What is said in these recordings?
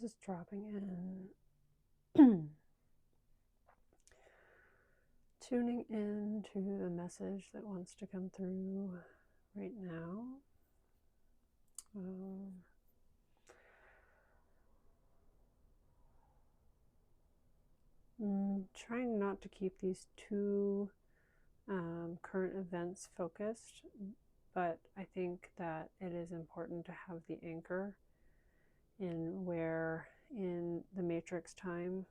Just dropping in. Tuning in to the message that wants to come through right now. Trying not to keep these two current events focused, but I think that it is important to have the anchor in where in the matrix time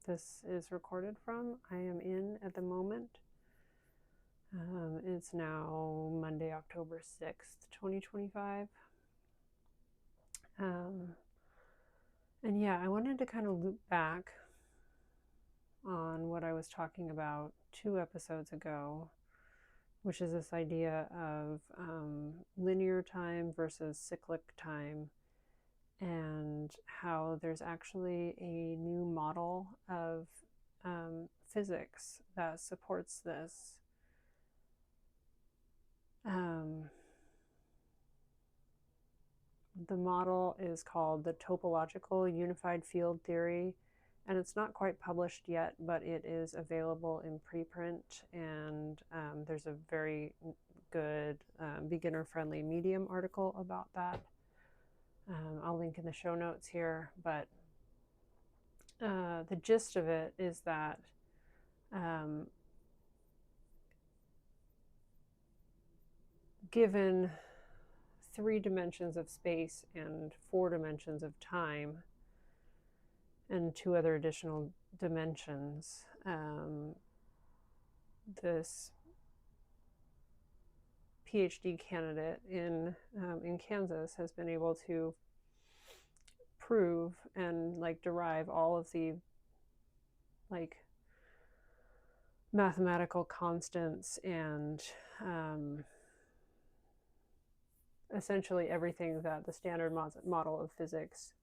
this is recorded from. I am in at the moment. It's now Monday, October 6th, 2025. And yeah, I wanted to kind of loop back on what I was talking about 2 episodes ago, which is this idea of linear time versus cyclic time, and how there's actually a new model of physics that supports this. The model is called the Topological Unified Field Theory, and it's not quite published yet, but it is available in preprint, and there's a very good beginner-friendly Medium article about that. I'll link in the show notes here, but the gist of it is that given 3 dimensions of space and 4 dimensions of time and 2 other additional dimensions, this PhD candidate in Kansas has been able to prove and derive all of the mathematical constants and essentially everything that the standard model of physics,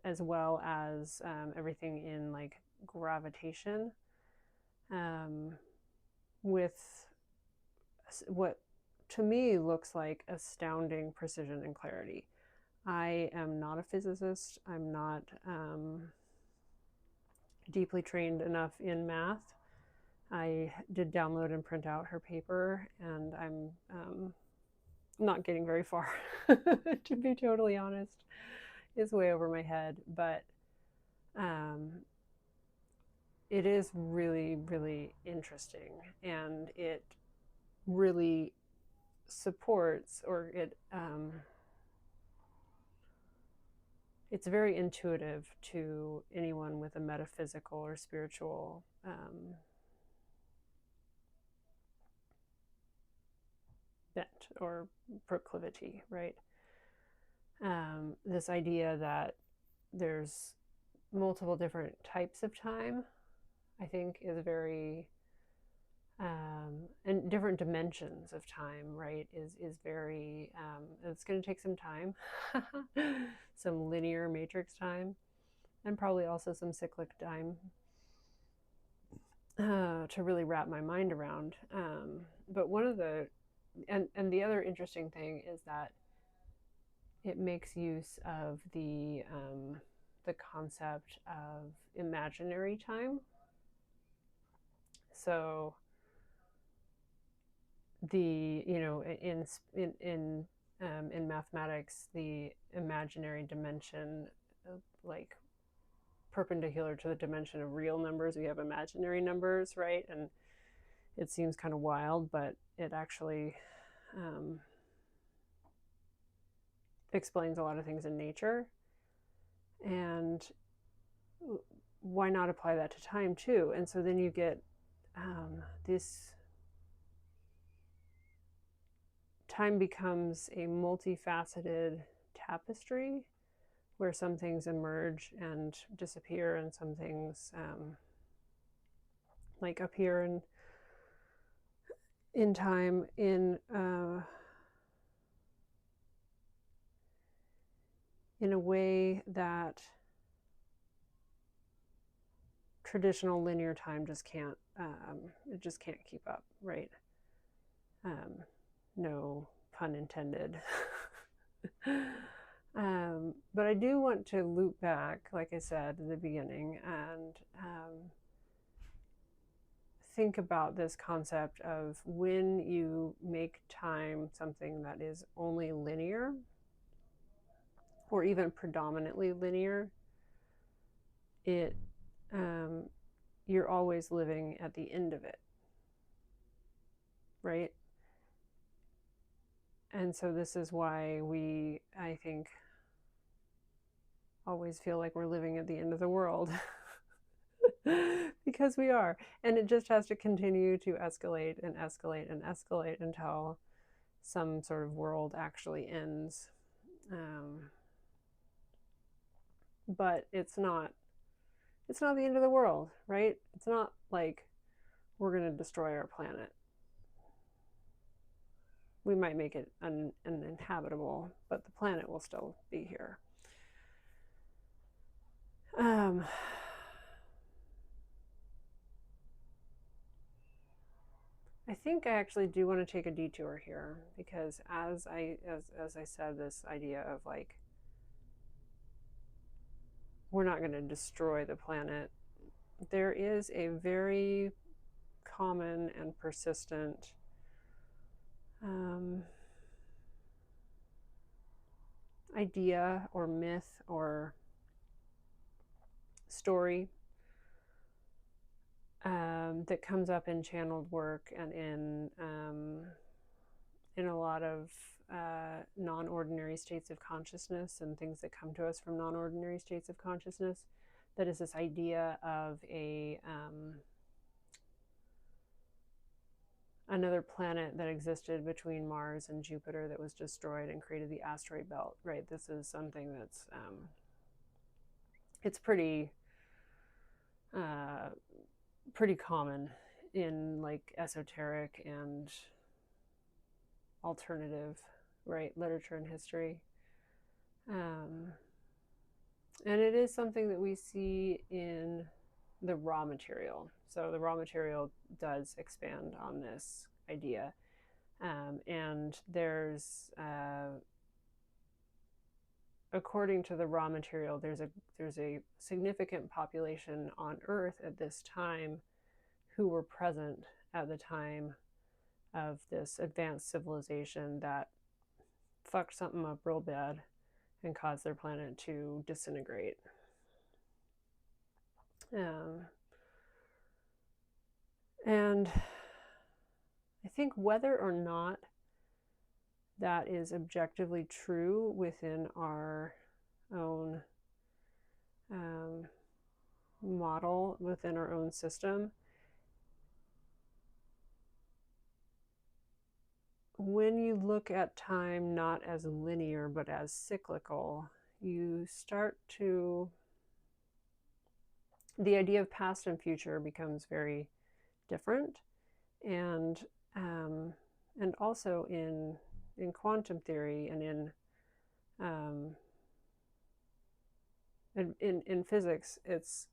as well as everything in gravitation, with what to me looks like astounding precision and clarity. I am not a physicist. I'm not deeply trained enough in math. I did download and print out her paper, and I'm not getting very far, to be totally honest. It's way over my head, but it is really, really interesting, and it really supports, or it's very intuitive to anyone with a metaphysical or spiritual bent or proclivity, right? This idea that there's multiple different types of time, I think, is very and different dimensions of time, right, is very it's going to take some time, some linear matrix time, and probably also some cyclic time to really wrap my mind around. But one of the and the other interesting thing is that it makes use of the concept of imaginary time. So the in mathematics, the imaginary dimension, perpendicular to the dimension of real numbers, we have imaginary numbers, right? And it seems kind of wild, but it actually explains a lot of things in nature. And why not apply that to time too? And so then you get this time becomes a multifaceted tapestry where some things emerge and disappear, and some things appear in time in a way that traditional linear time just can't, it just can't keep up, right? No pun intended. But I do want to loop back, like I said in the beginning, and think about this concept of when you make time something that is only linear, or even predominantly linear, you're always living at the end of it, right? And so this is why we, I think, always feel like we're living at the end of the world. Because we are. And it just has to continue to escalate and escalate and escalate until some sort of world actually ends. But it's not the end of the world, right? It's not like we're going to destroy our planet. We might make it uninhabitable, but the planet will still be here. I think I actually do want to take a detour here, because as I said, this idea of like, we're not going to destroy the planet. There is a very common and persistent idea or myth or story that comes up in channeled work and in a lot of non-ordinary states of consciousness and things that come to us from non-ordinary states of consciousness. That is this idea of another planet that existed between Mars and Jupiter that was destroyed and created the asteroid belt, right? This is something that's it's pretty common in like esoteric and alternative, right, literature and history. And it is something that we see in the raw material. So the raw material does expand on this idea. And there's, according to the raw material, there's a significant population on Earth at this time who were present at the time of this advanced civilization that fucked something up real bad and caused their planet to disintegrate. And I think whether or not that is objectively true within our own model, within our own system, when you look at time not as linear but as cyclical, you start to, the idea of past and future becomes very different. And also in quantum theory and in physics, it's,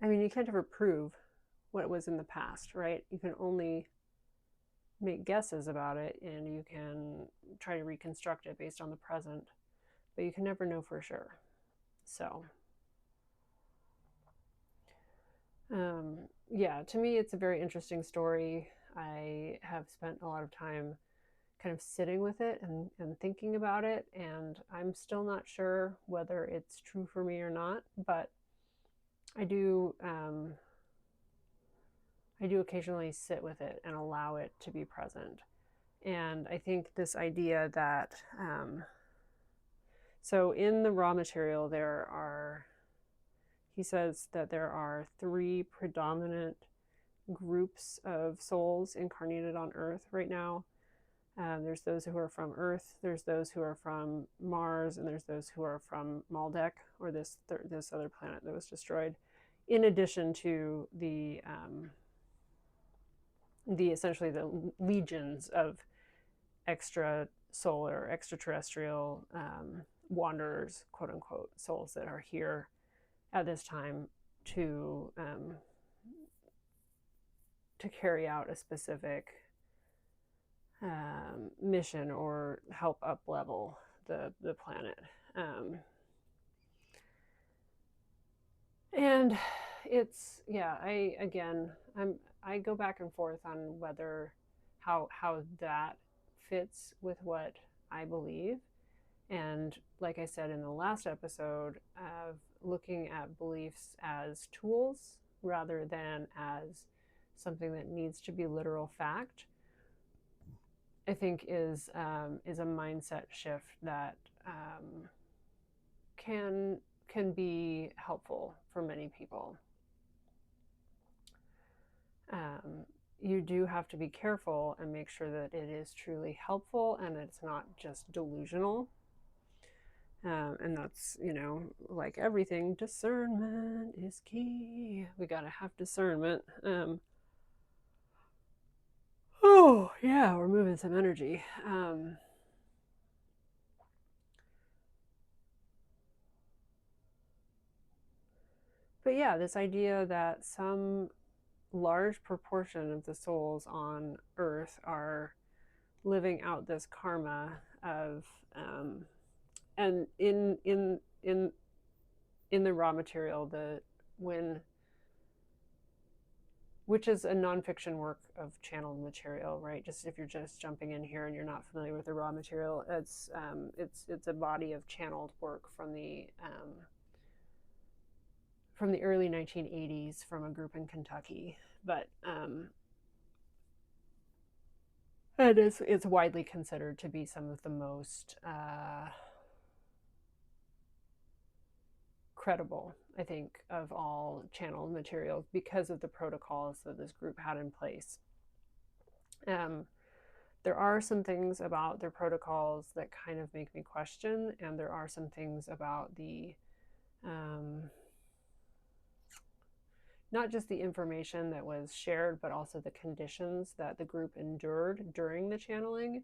I mean, you can't ever prove what was in the past, right? You can only make guesses about it, and you can try to reconstruct it based on the present, but you can never know for sure. So yeah, to me, it's a very interesting story. I have spent a lot of time kind of sitting with it and thinking about it, and I'm still not sure whether it's true for me or not, but I do occasionally sit with it and allow it to be present. And I think this idea that so in the raw material, there are, he says that there are 3 predominant groups of souls incarnated on Earth right now. There's those who are from Earth, there's those who are from Mars, and there's those who are from Maldek, or this other planet that was destroyed, in addition to the essentially the legions of extraterrestrial wanderers, quote unquote, souls that are here at this time to carry out a specific mission or help up level the planet. And it's, yeah, I go back and forth on whether how that fits with what I believe. And like I said in the last episode, of looking at beliefs as tools rather than as something that needs to be literal fact, I think is a mindset shift that can be helpful for many people. You do have to be careful and make sure that it is truly helpful and it's not just delusional. And that's, like everything, discernment is key. We gotta have discernment. Oh, yeah, we're moving some energy. But yeah, this idea that some large proportion of the souls on Earth are living out this karma of, and in the raw material, which is a nonfiction work of channeled material, right? Just if you're just jumping in here and you're not familiar with the raw material, it's a body of channeled work from the early 1980s from a group in Kentucky. But and it's widely considered to be some of the most credible, I think, of all channeled materials because of the protocols that this group had in place. There are some things about their protocols that kind of make me question, and there are some things about the not just the information that was shared, but also the conditions that the group endured during the channeling,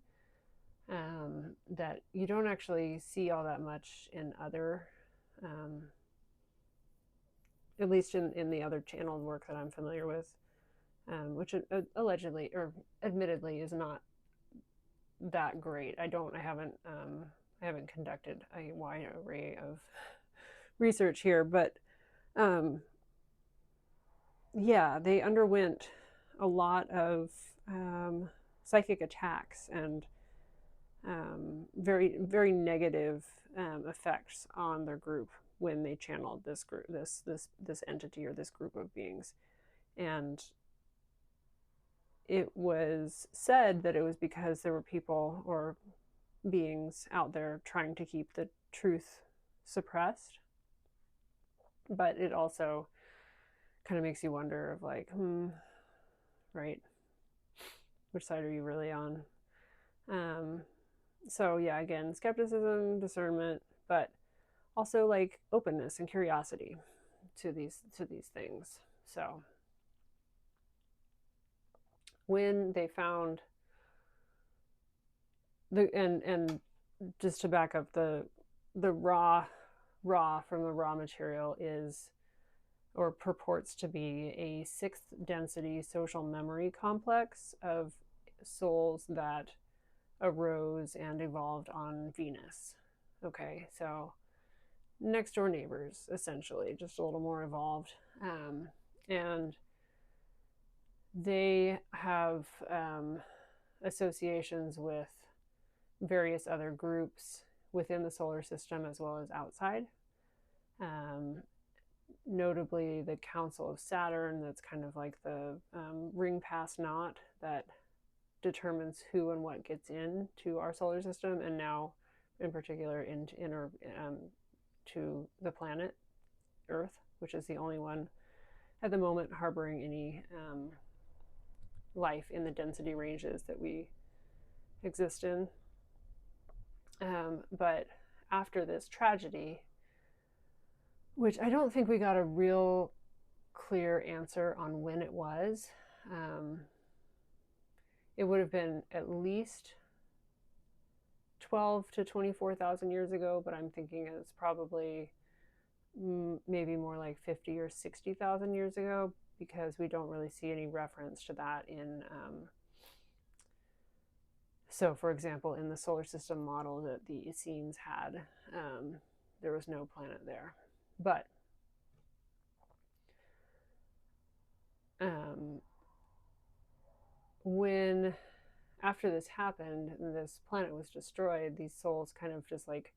that you don't actually see all that much in other, at least in the other channeled work that I'm familiar with, which allegedly or admittedly is not that great. I haven't conducted a wide array of research here, but yeah, they underwent a lot of psychic attacks and very, very negative effects on their group when they channeled this group, this entity or this group of beings. And it was said that it was because there were people or beings out there trying to keep the truth suppressed. But it also kind of makes you wonder of like, right, which side are you really on? So yeah, again, skepticism, discernment, but also like openness and curiosity to these things. So when they found and just to back up, the raw from the raw material is or purports to be a sixth density social memory complex of souls that arose and evolved on Venus. Okay, so next door neighbors, essentially, just a little more evolved. And they have associations with various other groups within the solar system as well as outside. Notably the Council of Saturn, that's kind of like the ring pass knot that determines who and what gets into our solar system, and now in particular to the planet Earth, which is the only one at the moment harboring any life in the density ranges that we exist in. But after this tragedy, which I don't think we got a real clear answer on when it was, it would have been at least 12 to 24,000 years ago, but I'm thinking it's probably maybe more like 50 or 60,000 years ago, because we don't really see any reference to that in so for example, in the solar system model that the Essenes had, there was no planet there. But when after this happened and this planet was destroyed, these souls kind of just like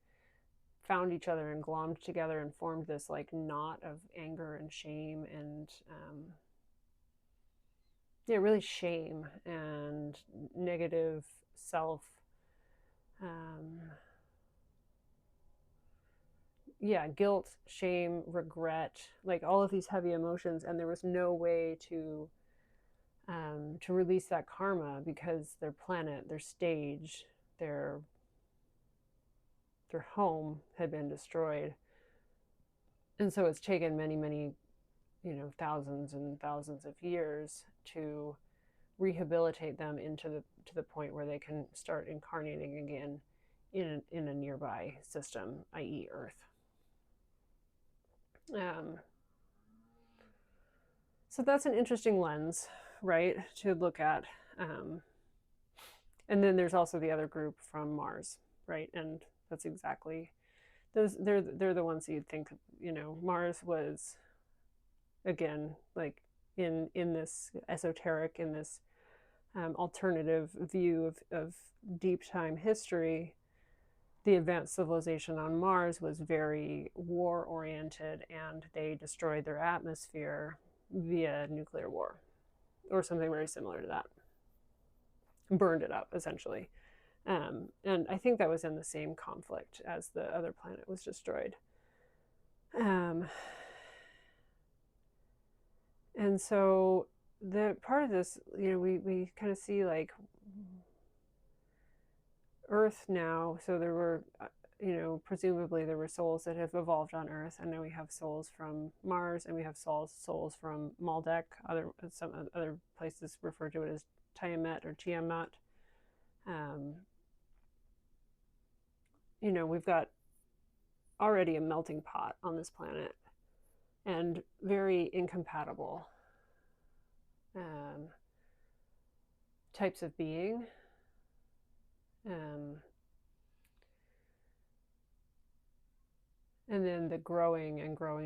found each other and glommed together and formed this like knot of anger and shame and yeah, really shame and negative self yeah, guilt, shame, regret, like all of these heavy emotions, and there was no way to release that karma because their planet, their stage, their home had been destroyed. And so it's taken many, many, thousands and thousands of years to rehabilitate them to the point where they can start incarnating again in a nearby system, i.e. Earth. So that's an interesting lens, right, to look at. And then there's also the other group from Mars, right? And that's exactly those. They're the ones that you'd think. Mars was, again, like in this esoteric, in this alternative view of deep time history. The advanced civilization on Mars was very war oriented, and they destroyed their atmosphere via nuclear war or something very similar to that. Burned it up, essentially. And I think that was in the same conflict as the other planet was destroyed. And so the part of this, we kind of see like Earth now. So there were, presumably there were souls that have evolved on Earth, and now we have souls from Mars, and we have souls from Maldek. Some other places refer to it as Tiamat or Tiamat. We've got already a melting pot on this planet, and very incompatible types of being. And then the growing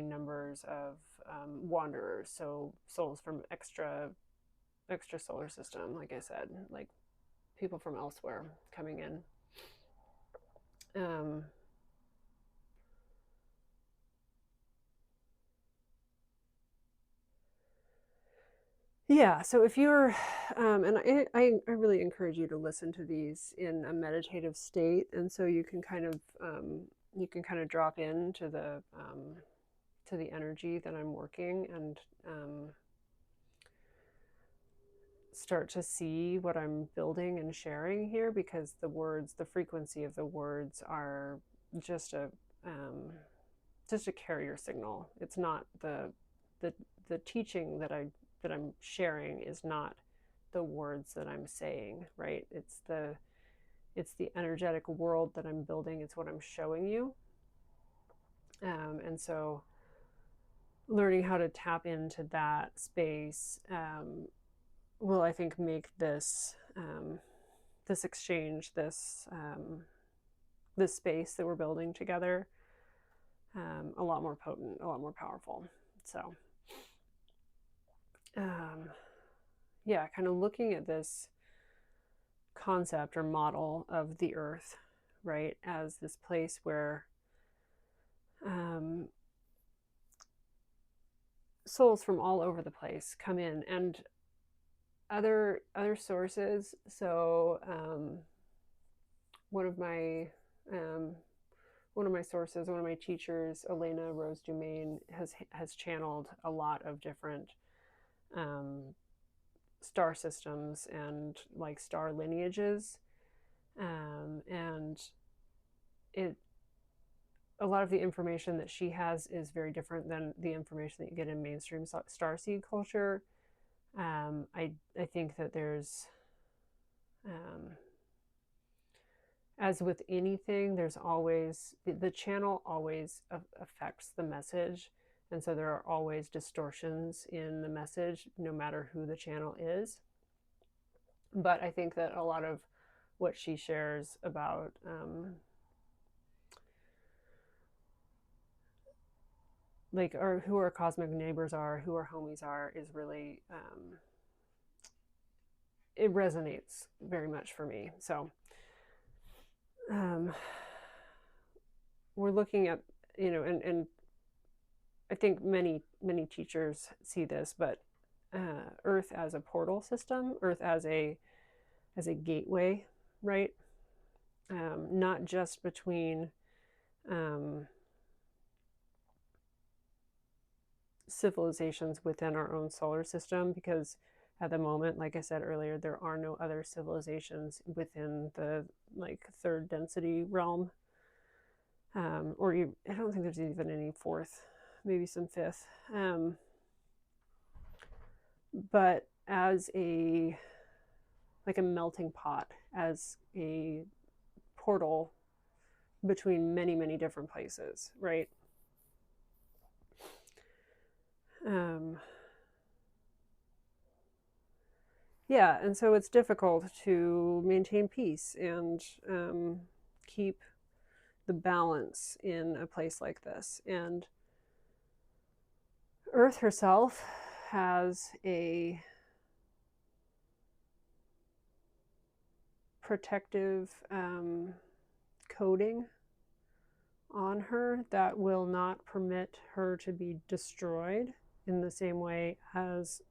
numbers of wanderers, so souls from extra solar system, like I said, like people from elsewhere coming in. Yeah, so if you're, and I really encourage you to listen to these in a meditative state, and so you can kind of drop into the energy that I'm working, and start to see what I'm building and sharing here, because the frequency of the words are just a carrier signal. It's not the teaching that I'm sharing is not the words that I'm saying, right? It's the energetic world that I'm building. It's what I'm showing you. And so learning how to tap into that space will, I think, make this this exchange, this space that we're building together a lot more potent, a lot more powerful. So yeah, kind of looking at this concept or model of the Earth, right, as this place where souls from all over the place come in, and other sources. So one of my sources, one of my teachers, Elena Rose Dumaine, has channeled a lot of different star systems and like star lineages, and a lot of the information that she has is very different than the information that you get in mainstream starseed culture. I think that there's as with anything, there's always, the channel always affects the message. And so there are always distortions in the message, no matter who the channel is. But I think that a lot of what she shares about like, or who our cosmic neighbors are, who our homies are, is really, it resonates very much for me. So we're looking at, and I think many teachers see this, but Earth as a portal system, Earth as a gateway, right? Not just between civilizations within our own solar system, because at the moment, like I said earlier, there are no other civilizations within the like third density realm, or I don't think there's even any fourth, maybe some fifth, but as a like a melting pot, as a portal between many different places, right? Yeah, and so it's difficult to maintain peace and keep the balance in a place like this. And Earth herself has a protective coating on her that will not permit her to be destroyed in the same way as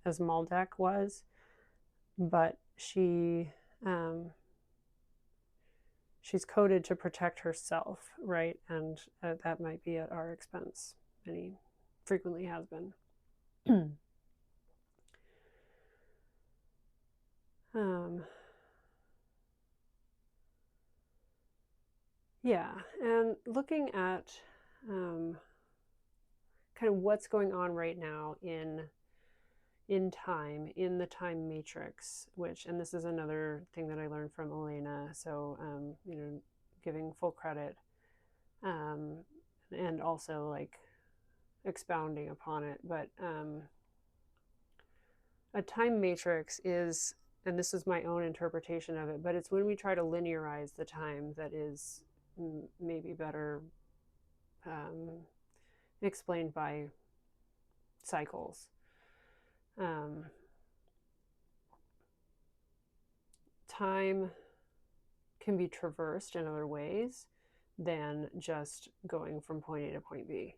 as Maldek was, but she's coded to protect herself, right? And that might be at our expense, and he frequently has been. Yeah, and looking at kind of what's going on right now in time, in the time matrix, which, and this is another thing that I learned from Elena, so giving full credit, and also like expounding upon it. But a time matrix is, and this is my own interpretation of it, but it's when we try to linearize the time that is maybe better explained by cycles. Time can be traversed in other ways than just going from point A to point B.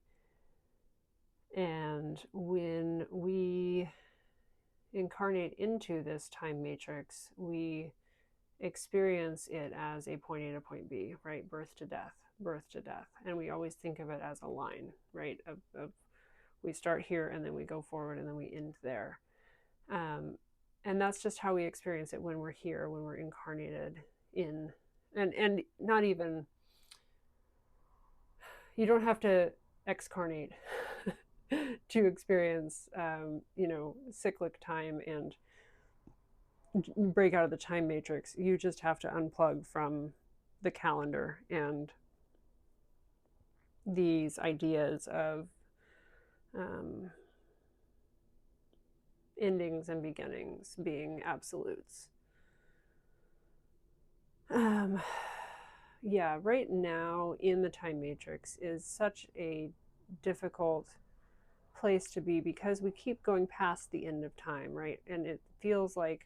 And when we incarnate into this time matrix, we experience it as a point A to point B, right? Birth to death, birth to death. And we always think of it as a line, right? Of we start here and then we go forward and then we end there. And that's just how we experience it when we're here, when we're incarnated in, and not even, you don't have to excarnate to experience, cyclic time and break out of the time matrix. You just have to unplug from the calendar and these ideas of endings and beginnings being absolutes. Yeah, right now in the time matrix is such a difficult place to be because we keep going past the end of time, right? And it feels like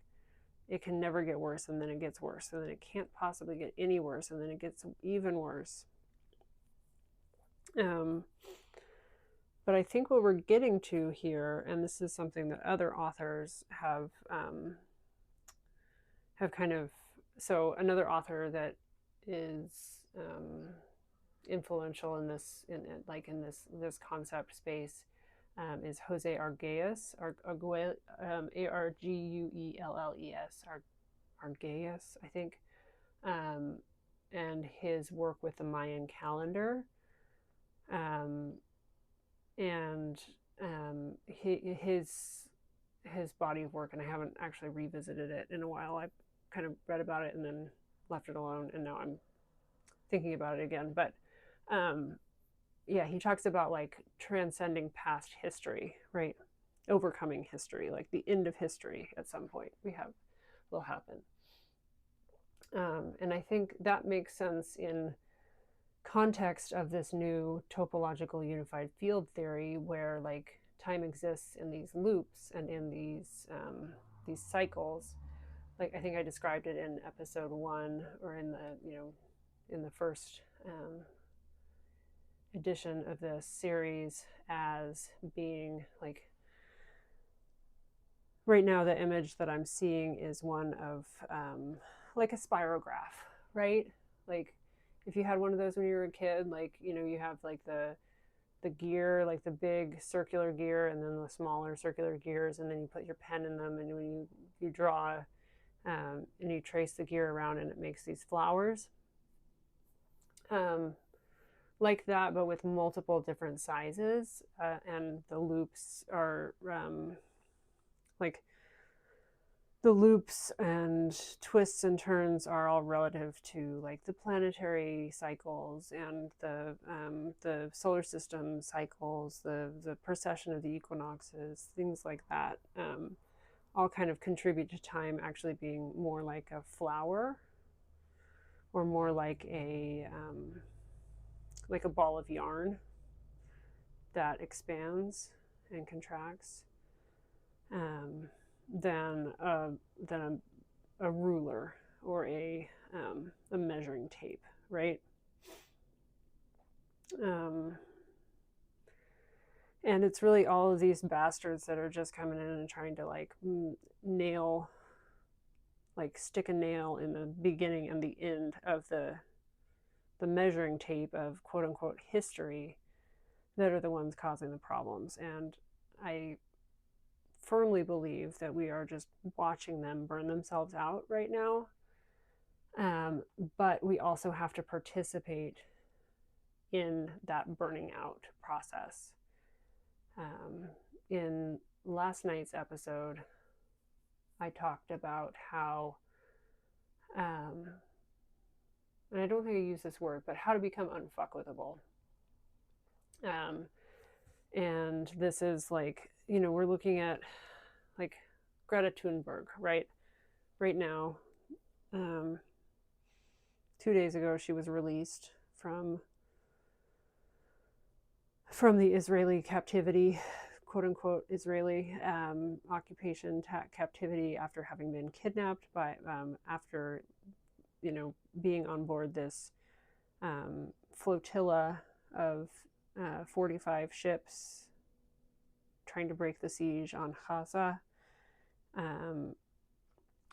it can never get worse, and then it gets worse, and then it can't possibly get any worse, and then it gets even worse. But I think what we're getting to here, and this is something that other authors have kind of, so another author that is influential in this, in this concept space, is Jose Arguelles, Arguelles, Arguelles, I think, and his work with the Mayan calendar, and his body of work, and I haven't actually revisited it in a while. I've kind of read about it and then left it alone, and now I'm thinking about it again. But yeah, he talks about like transcending past history, right? Overcoming history, like the end of history at some point will happen. And I think that makes sense in context of this new topological unified field theory, where like time exists in these loops and in these cycles. Like I think I described it in episode 1, or in the first edition of this series, as being like, right now the image that I'm seeing is one of like a spirograph, right? Like if you had one of those when you were a kid, like, you have like the gear, like the big circular gear, and then the smaller circular gears, and then you put your pen in them, and when you draw and you trace the gear around, and it makes these flowers. Like that, but with multiple different sizes, and the loops are like the loops and twists and turns are all relative to like the planetary cycles and the solar system cycles, the precession of the equinoxes, things like that, all kind of contribute to time actually being more like a flower, or more like a ball of yarn that expands and contracts, than a ruler or a measuring tape, right? And it's really all of these bastards that are just coming in and trying to like stick a nail in the beginning and the end of the measuring tape of quote unquote history, that are the ones causing the problems. And I firmly believe that we are just watching them burn themselves out right now. But we also have to participate in that burning out process. In last night's episode, I talked about how, and I don't think I used this word, but how to become unfuckwithable. And this is like, we're looking at like Greta Thunberg, right? Right now, 2 days ago, she was released from the Israeli captivity, quote unquote Israeli occupation captivity, after having been kidnapped by after being on board this flotilla of 45 ships trying to break the siege on Gaza,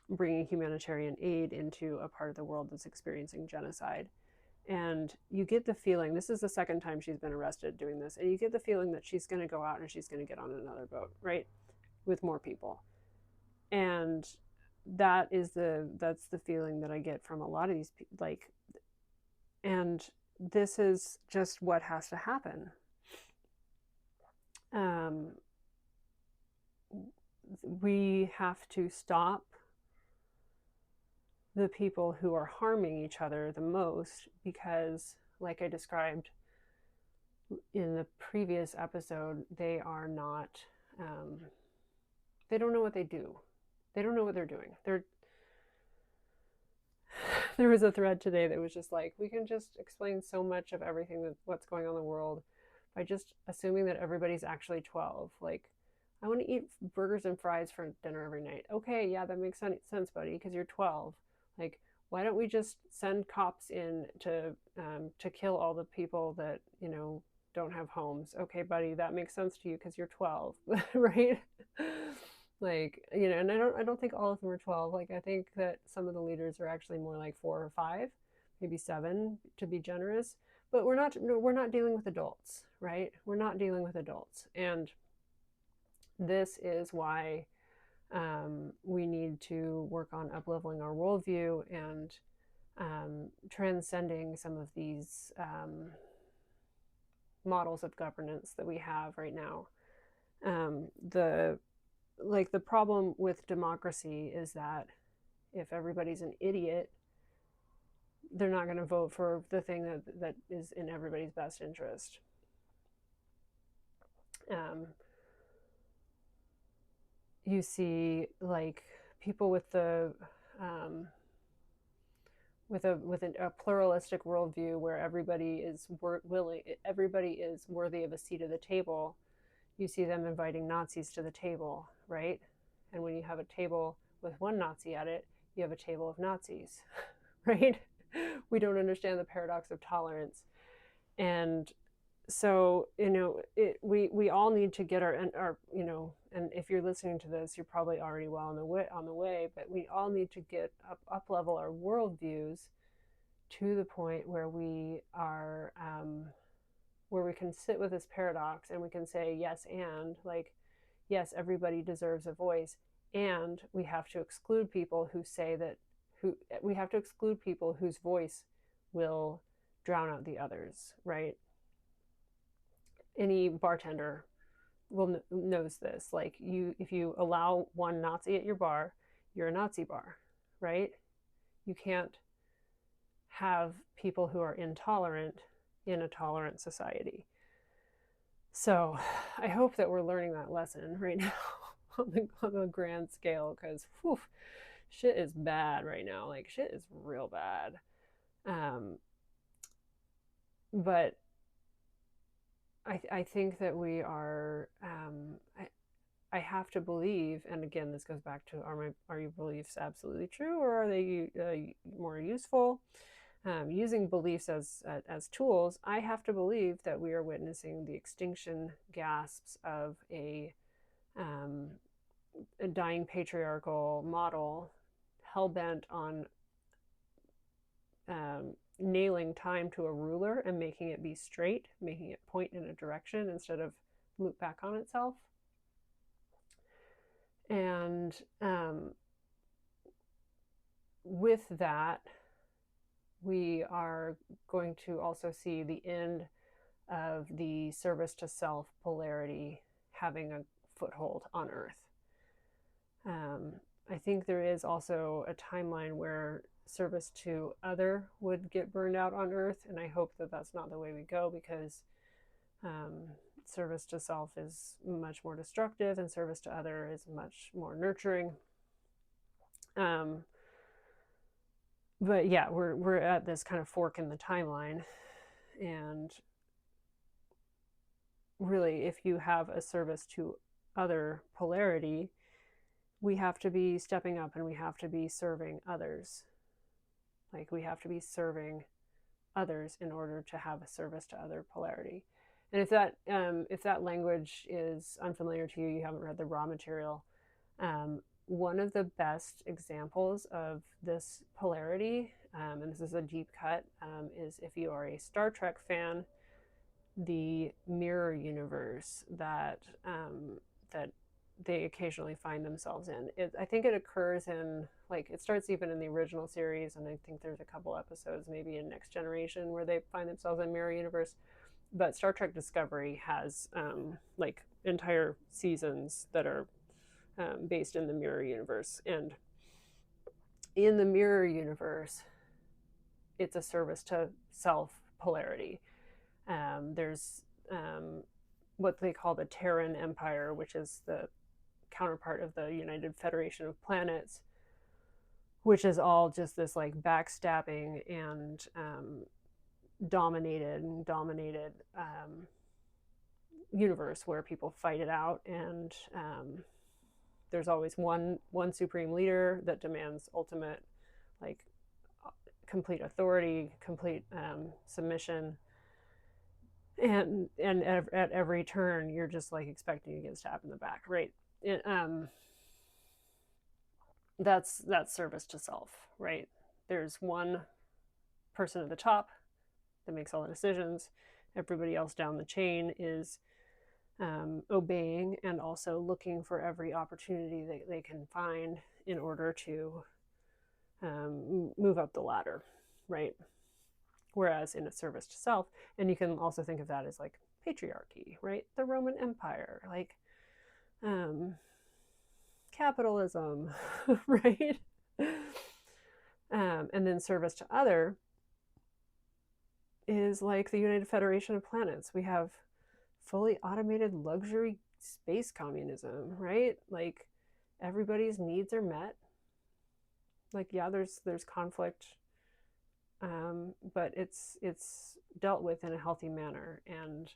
bringing humanitarian aid into a part of the world that's experiencing genocide. And you get the feeling, this is the second time she's been arrested doing this, and you get the feeling that she's going to go out and she's going to get on another boat, right, with more people. And that's the feeling that I get from a lot of these people, like, and this is just what has to happen. We have to stop the people who are harming each other the most, because, like I described in the previous episode, they are not, they don't know what they do. They don't know what they're doing. There was a thread today that was just like, we can just explain so much of everything what's going on in the world by just assuming that everybody's actually 12. Like, I want to eat burgers and fries for dinner every night. Okay, yeah, that makes sense, buddy, because you're 12. Like, why don't we just send cops in to kill all the people that don't have homes? Okay, buddy, that makes sense to you because you're 12, right? Like, and I don't think all of them are 12. Like, I think that some of the leaders are actually more like 4 or 5, maybe 7, to be generous. But we're not dealing with adults, right? We're not dealing with adults, and this is why we need to work on upleveling our worldview and transcending some of these models of governance that we have right now. The problem with democracy is that if everybody's an idiot, they're not going to vote for the thing that is in everybody's best interest. You see, like, people with the with a pluralistic worldview where everybody is worthy of a seat at the table. You see them inviting Nazis to the table, right? And when you have a table with one Nazi at it, you have a table of Nazis, right? We don't understand the paradox of tolerance. And so, we all need to get our, and if you're listening to this, you're probably already well on the way, but we all need to get up level our worldviews to the point where we are, where we can sit with this paradox and we can say yes, and like, yes, everybody deserves a voice, and we have to exclude people we have to exclude people whose voice will drown out the others, right? Any bartender knows this. Like, if you allow one Nazi at your bar, you're a Nazi bar, right? You can't have people who are intolerant in a tolerant society. So I hope that we're learning that lesson right now on the grand scale, because shit is bad right now. Like, shit is real bad. But I think that we are, I have to believe, and again, this goes back to, are your beliefs absolutely true, or are they more useful? Using beliefs as tools, I have to believe that we are witnessing the extinction gasps of a dying patriarchal model, hell-bent on nailing time to a ruler and making it be straight, making it point in a direction instead of loop back on itself. And with that, we are going to also see the end of the service to self polarity having a foothold on Earth. I think there is also a timeline where service to other would get burned out on Earth, and I hope that that's not the way we go, because service to self is much more destructive and service to other is much more nurturing. But yeah, we're at this kind of fork in the timeline, and really, if you have a service to other polarity, we have to be stepping up and we have to be serving others. Like, we have to be serving others in order to have a service to other polarity. And if that language is unfamiliar to you, you haven't read the raw material, one of the best examples of this polarity, and this is a deep cut, is if you are a Star Trek fan, the mirror universe that they occasionally find themselves in. I think it occurs in, like, it starts even in the original series, and I think there's a couple episodes maybe in Next Generation where they find themselves in mirror universe. But Star Trek Discovery has like entire seasons that are based in the mirror universe. And in the mirror universe, it's a service to self polarity. There's what they call the Terran Empire, which is the counterpart of the United Federation of Planets, which is all just this like backstabbing and dominated universe where people fight it out, and there's always one supreme leader that demands ultimate, like, complete authority, complete submission, and at every turn you're just like expecting to get stabbed in the back, right? That's service to self, right? There's one person at the top that makes all the decisions. Everybody else down the chain is obeying and also looking for every opportunity that they can find in order to move up the ladder, right? Whereas in a service to self, and you can also think of that as like patriarchy, right? The Roman Empire, like capitalism, right? And then service to other is like the United Federation of Planets. We have fully automated luxury space communism, right? Like everybody's needs are met. Like, yeah, there's conflict, but it's dealt with in a healthy manner, and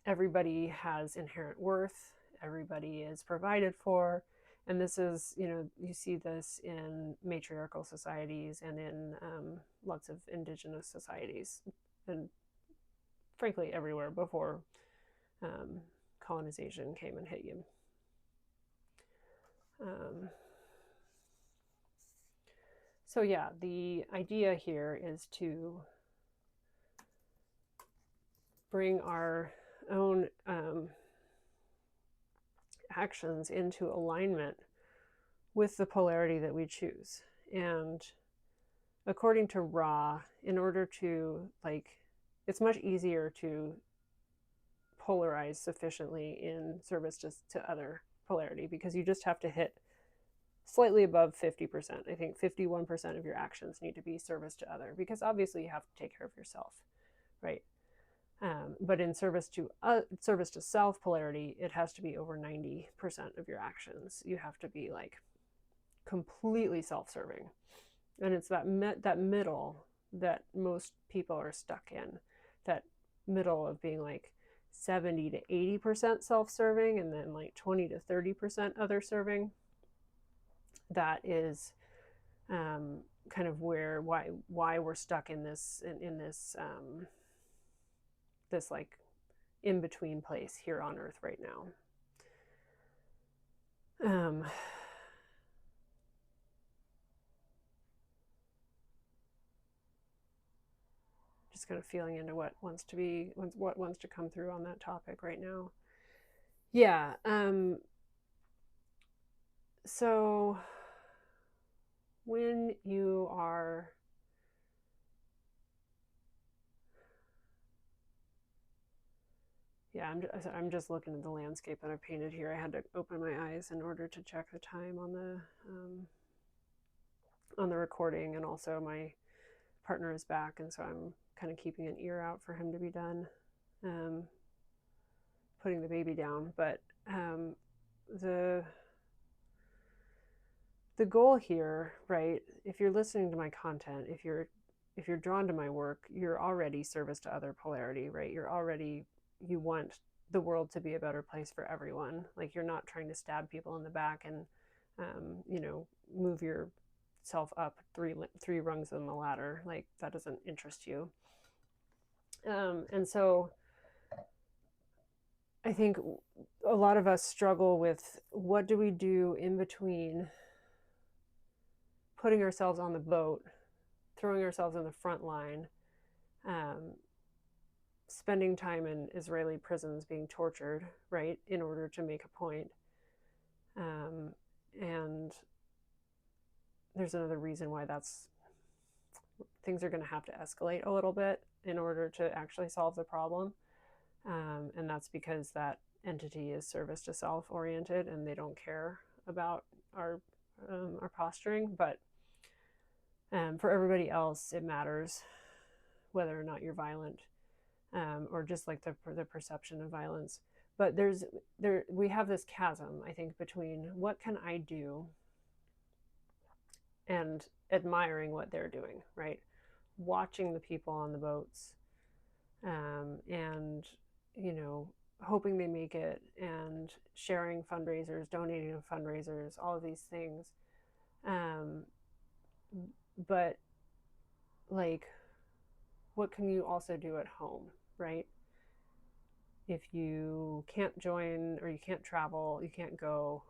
everybody has inherent worth. Everybody is provided for, and this is, you see this in matriarchal societies and in lots of indigenous societies, and frankly everywhere before colonization came and hit you. So yeah, the idea here is to bring our own actions into alignment with the polarity that we choose. And according to Ra, in order to, it's much easier to polarize sufficiently in service to other polarity, because you just have to hit slightly above 50%. I think 51% of your actions need to be service to other, because obviously you have to take care of yourself, right? But in service to self polarity, it has to be over 90% of your actions. You have to be like completely self-serving, and it's that middle that most people are stuck in. That middle of being like 70 to 80% self-serving, and then like 20 to 30% other serving. That is kind of why we're stuck in this this like in between place here on Earth right now. Just kind of feeling into what wants to come through on that topic right now. Yeah. So when you are I'm just looking at the landscape that I've painted here. I had to open my eyes in order to check the time on the recording, and also my partner is back, and so I'm kind of keeping an ear out for him to be done putting the baby down. But the goal here, right, if you're listening to my content, if you're drawn to my work, you're already service to other polarity, right? You want the world to be a better place for everyone. Like, you're not trying to stab people in the back and move yourself up three rungs on the ladder. Like, that doesn't interest you. And so I think a lot of us struggle with, what do we do in between putting ourselves on the boat, throwing ourselves in the front line, spending time in Israeli prisons being tortured, right, in order to make a point. And there's another reason why things are going to have to escalate a little bit in order to actually solve the problem. And that's because that entity is service to self oriented, and they don't care about our posturing. But for everybody else, it matters whether or not you're violent, or just like the perception of violence. But we have this chasm, I think, between what can I do and admiring what they're doing, right? Watching the people on the boats, and hoping they make it, and sharing fundraisers, donating to fundraisers, all of these things. But like, what can you also do at home, right? If you can't join, or you can't travel, you can't go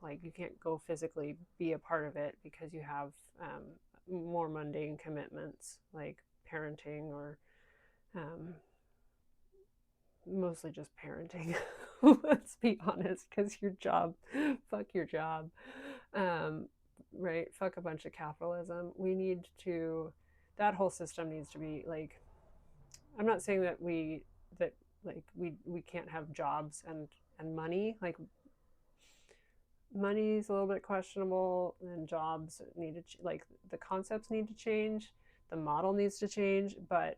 physically be a part of it because you have more mundane commitments like parenting, or mostly just parenting. Let's be honest, because fuck your job, right? Fuck a bunch of capitalism. That whole system needs to be like, I'm not saying that we can't have jobs and money. Like, money's a little bit questionable, and jobs need to like the concepts need to change, the model needs to change, but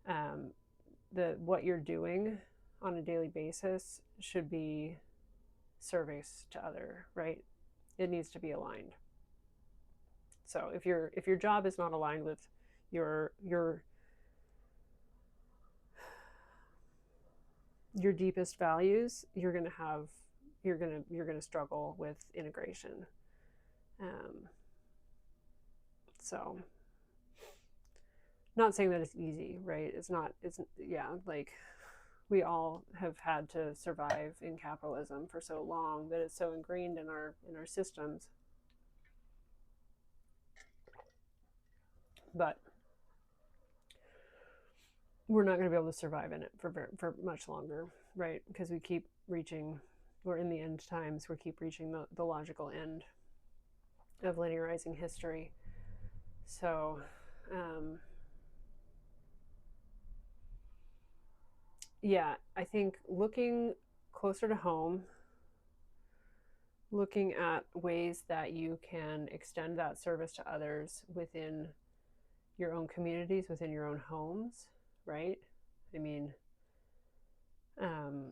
um, the what you're doing on a daily basis should be service to other, right? It needs to be aligned. So if your job is not aligned with your your deepest values, you're gonna struggle with integration. Um, so, not saying that it's easy, right? It's not. It's yeah, like we all have had to survive in capitalism for so long that it's so ingrained in our systems. But we're not going to be able to survive in it for much longer, right? Because we keep reaching, we're in the end times, we keep reaching the logical end of linearizing history. So, yeah, I think looking closer to home, looking at ways that you can extend that service to others within your own communities, within your own homes, right? I mean, um,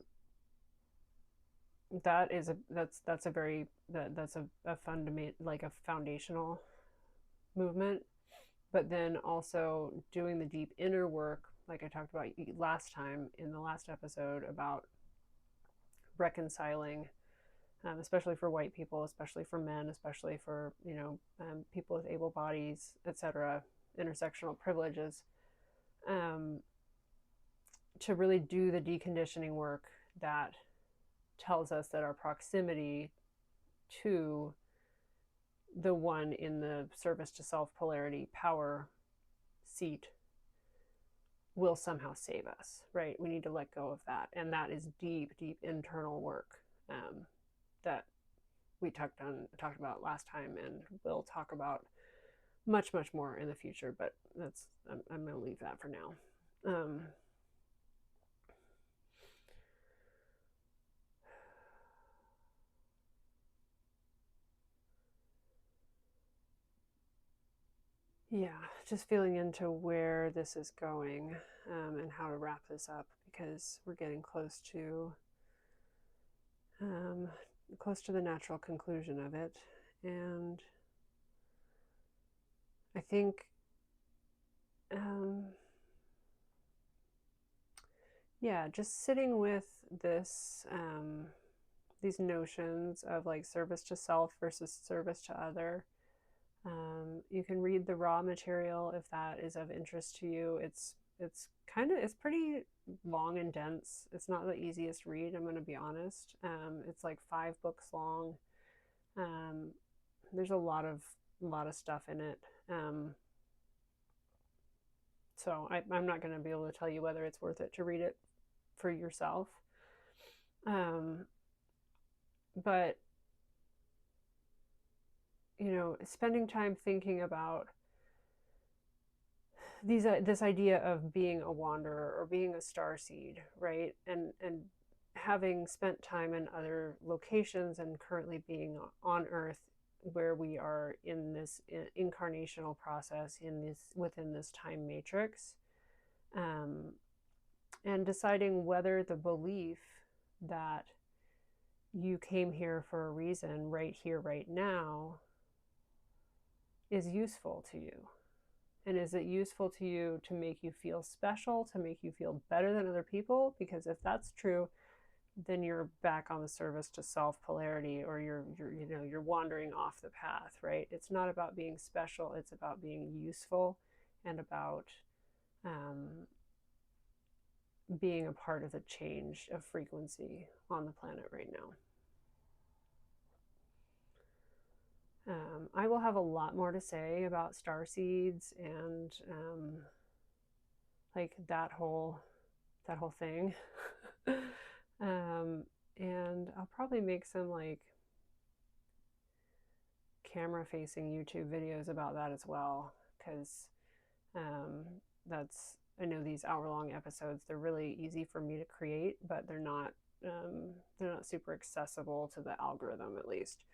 that's a very that's a fundament like a foundational movement, but then also doing the deep inner work, like I talked about last time in the last episode about reconciling, especially for white people, especially for men, especially for people with able bodies, etc., intersectional privileges, um, to really do the deconditioning work that tells us that our proximity to the one in the service to self polarity power seat will somehow save us, right? We need to let go of that. And that is deep, deep internal work that we talked about last time, and we'll talk about much, much more in the future, but I'm going to leave that for now. Yeah, just feeling into where this is going, and how to wrap this up, because we're getting close to the natural conclusion of it. And I think yeah, just sitting with this these notions of like service to self versus service to other. You can read the raw material if that is of interest to you. It's pretty long and dense. It's not the easiest read, I'm going to be honest. It's like 5 books long. There's a lot of stuff in it. So I'm not going to be able to tell you whether it's worth it to read it for yourself. But spending time thinking about this idea of being a wanderer or being a starseed, right? And having spent time in other locations and currently being on Earth, where we are in this incarnational process within this time matrix, and deciding whether the belief that you came here for a reason, right here, right now, is useful to you. And is it useful to you to make you feel special, to make you feel better than other people? Because if that's true, then you're back on the service to self polarity, or you're wandering off the path, right? It's not about being special, it's about being useful, and about being a part of the change of frequency on the planet right now. I will have a lot more to say about star seeds and like that whole thing. And I'll probably make some like camera facing YouTube videos about that as well, because I know these hour-long episodes, they're really easy for me to create, but they're not they're not super accessible to the algorithm, at least.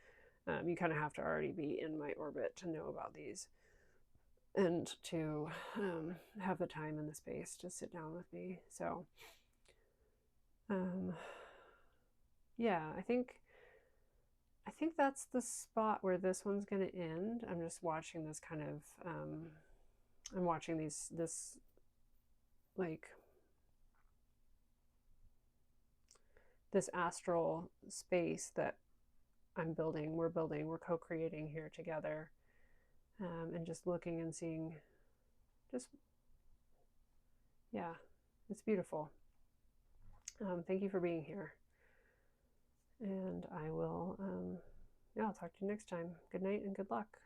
You kind of have to already be in my orbit to know about these and to have the time and the space to sit down with me. So yeah, I think that's the spot where this one's going to end. I'm just watching this kind of I'm watching this like this astral space that we're co-creating here together, and just looking and seeing, just, yeah, it's beautiful. Thank you for being here, and I will, yeah, I'll talk to you next time. Good night and good luck.